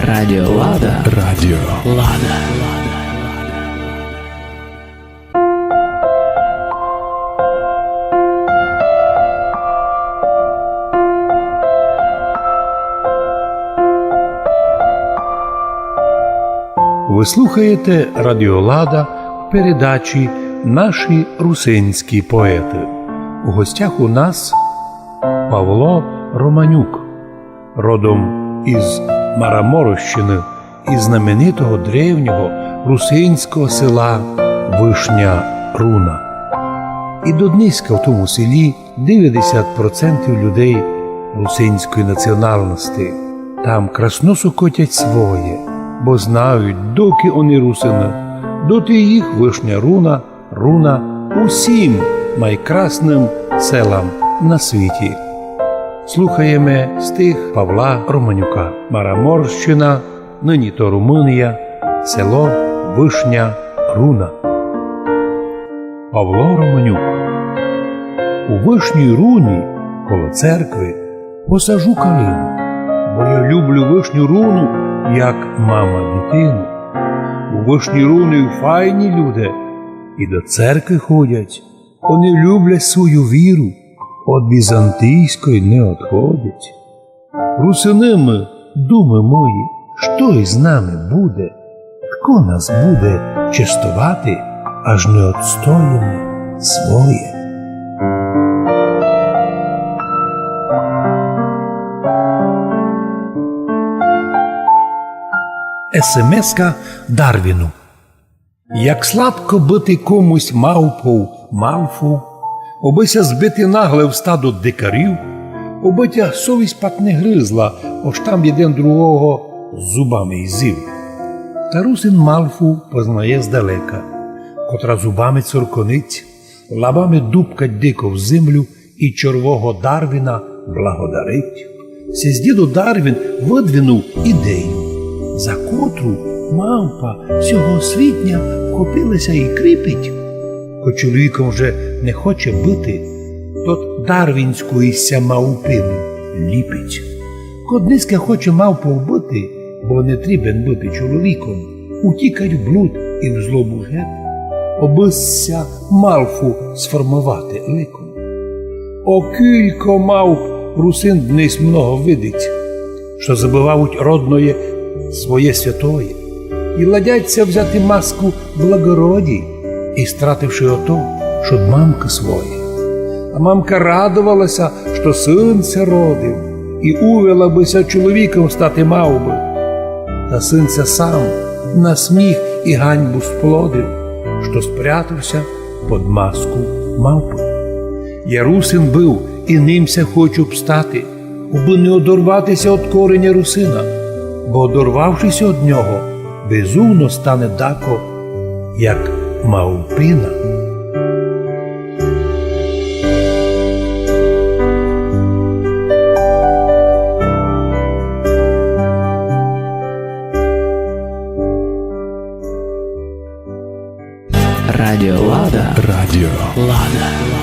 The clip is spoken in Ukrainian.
Радіо Лада. Радіо Лада. Ви слухаєте Радіо Лада в передачі «Наші русинські поети». У гостях у нас Павло Романюк, родом із Мараморощини, із знаменитого древнього русинського села Вишня Руна. І до дниська в тому селі 90% людей русинської національності. Там красносу котять своє, бо знають, доки вони русини, доти їх Вишня Руна усім найкрасним селам на світі. Слухаємо стих Павла Романюка. Мараморщина, нині то Румунія, село Вишня Руна. Павло Романюк. У Вишній Руні коло церкви посажу калину, бо я люблю Вишню Руну, як мама дитину. У Вишній Руні файні люди і до церкви ходять. Вони люблять свою віру, от візантійської не odходять. Русини ми, думи мої, що із нами буде? Хто нас буде частувати, аж не отстоїмо своє? СМС-ка Дарвіну. Як сладко бити комусь мавпу, обися збити нагле в стадо дикарів, обитя совість пак не гризла, ось там один другого зубами ізив. Та русин мавпу познає здалека, котра зубами цурконить, лабами дубкать дико в землю і червого Дарвіна благодарить. Сіз діду Дарвін видвинув ідею, за котру мавпа всього світня вхопилася і кріпить. Хоч чоловіком вже не хоче бити, тот дарвінську ісся мавпину ліпить. Кодниська хоче мавпу вбити, бо не трібен бити чоловіком, утікать в блуд і в злобу гет, обисся мавпу сформувати ликом. О кілько мавп русин днесь много видить, що забивають родної своє святоє, і ладяться взяти маску благородій, і стративши ото, що мамки своє. А мамка радувалася, що синця родив, і увела бися чоловіком стати мав би. Та синця сам на сміх і ганьбу сплодив, що спрятався под маску мавпи. Я русин бив, і нимся хочу встати, уби не одорватися від кореня русина, бо одорвавшись від нього, безумно стане дако, як мавпина. Радіо Лада. Радіо Лада.